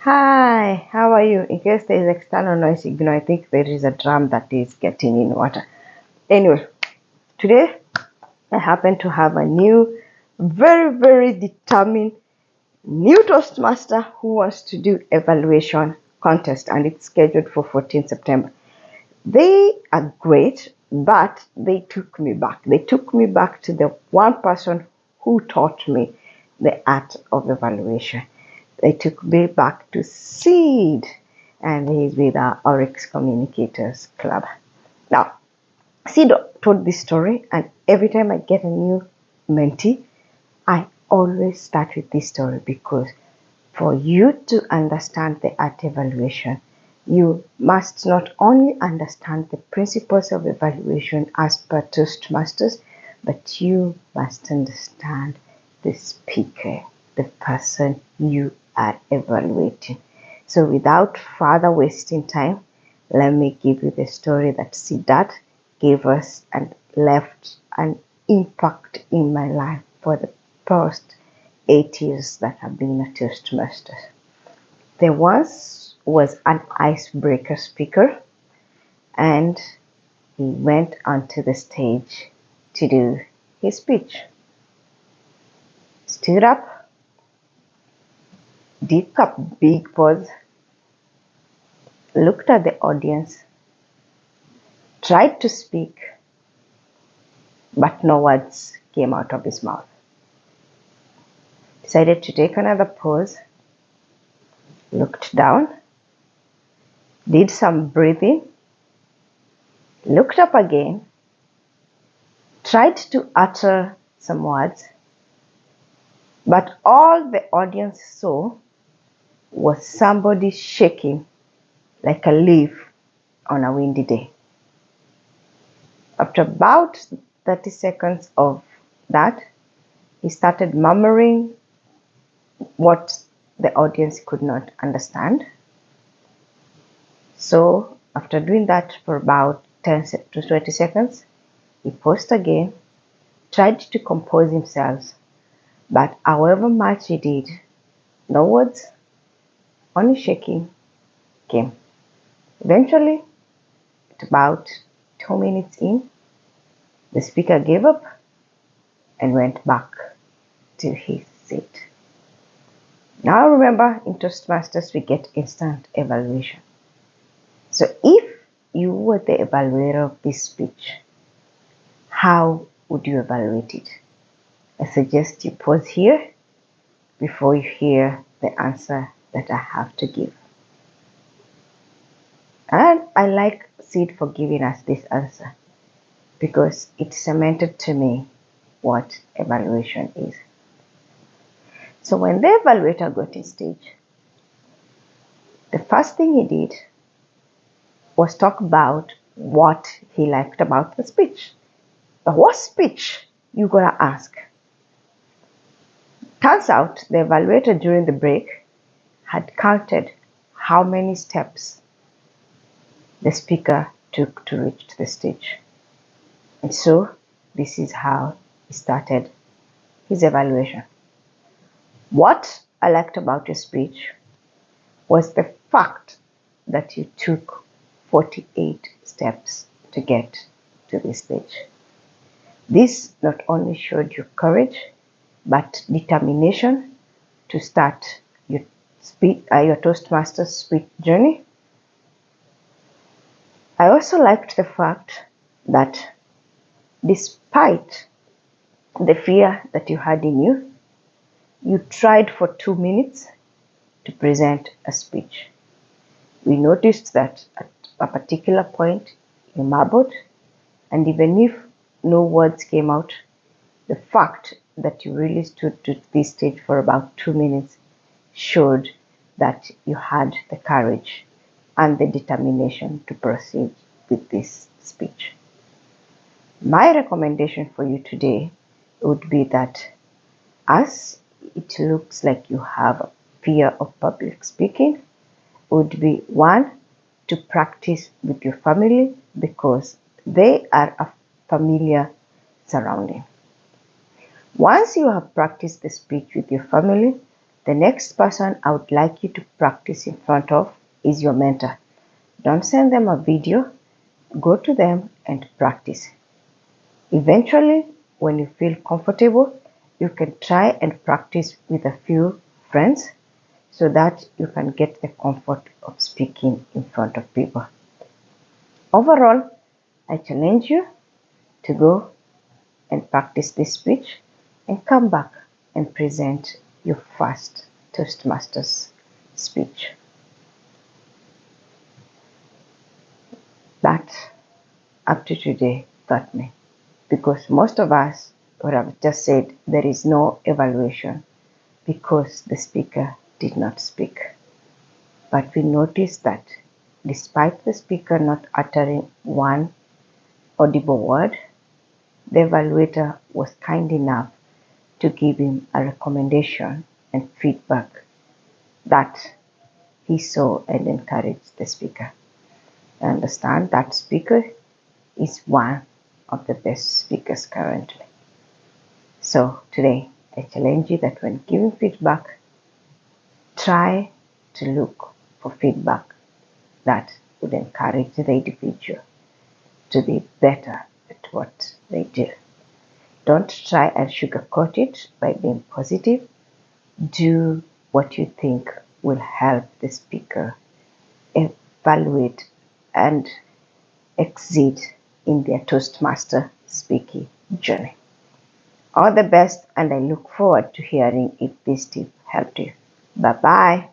Hi, how are you? In case there is external noise, ignore. I think there is a drum that is getting in water. Anyway, today I happen to have a new, very determined new Toastmaster who wants to do evaluation contest, and it's scheduled for 14 September. They are great, but they took me back. They took me back to the one person who taught me the art of evaluation. They took me back to Seed, and he's with our Oryx Communicators Club. Now, Seed told this story, and every time I get a new mentee, I always start with this story because for you to understand the art evaluation, you must not only understand the principles of evaluation as per Toastmasters, but you must understand the speaker, the person you are evaluating. So without further wasting time, let me give you the story that Siddharth gave us and left an impact in my life for the past 8 years that I've been a Toastmaster. There was an icebreaker speaker, and he went onto the stage to do his speech. Stood up, did a big pause, looked at the audience, tried to speak, but no words came out of his mouth. Decided to take another pause, looked down, did some breathing, looked up again, tried to utter some words, but all the audience saw was somebody shaking like a leaf on a windy day. After about 30 seconds of that, he started murmuring what the audience could not understand. So after doing that for about 10 to 20 seconds, he paused again, tried to compose himself, but however much he did, no words, only shaking came. Eventually, at about 2 minutes in, the speaker gave up and went back to his seat. Now remember, in Toastmasters, we get instant evaluation. So if you were the evaluator of this speech, how would you evaluate it? I suggest you pause here before you hear the answer that I have to give. And I like Sid for giving us this answer because it cemented to me what evaluation is. So when the evaluator got in stage, the first thing he did was talk about what he liked about the speech. But what speech, you gotta ask? Turns out the evaluator during the break had counted how many steps the speaker took to reach the stage. And so this is how he started his evaluation. What I liked about your speech was the fact that you took 48 steps to get to this stage. This not only showed your courage, but determination to start your Toastmasters speech journey. I also liked the fact that despite the fear that you had in you, you tried for 2 minutes to present a speech. We noticed that at a particular point you marbled, and even if no words came out, the fact that you really stood to this stage for about 2 minutes showed that you had the courage and the determination to proceed with this speech. My recommendation for you today would be that, as it looks like you have a fear of public speaking, would be one, to practice with your family because they are a familiar surrounding. Once you have practiced the speech with your family, The next person I would like you to practice in front of is your mentor. Don't send them a video. Go to them and practice. Eventually, when you feel comfortable, you can try and practice with a few friends so that you can get the comfort of speaking in front of people. Overall, I challenge you to go and practice this speech and come back and present your first Toastmasters speech. That up to today got me, because most of us would have just said there is no evaluation because the speaker did not speak. But we noticed that despite the speaker not uttering one audible word, the evaluator was kind enough to give him a recommendation and feedback that he saw and encouraged the speaker. I understand that speaker is one of the best speakers currently. So today, I challenge you that when giving feedback, try to look for feedback that would encourage the individual to be better at what they do. Don't try and sugarcoat it by being positive. Do what you think will help the speaker evaluate and exceed in their Toastmaster speaking journey. All the best, and I look forward to hearing if this tip helped you. Bye bye.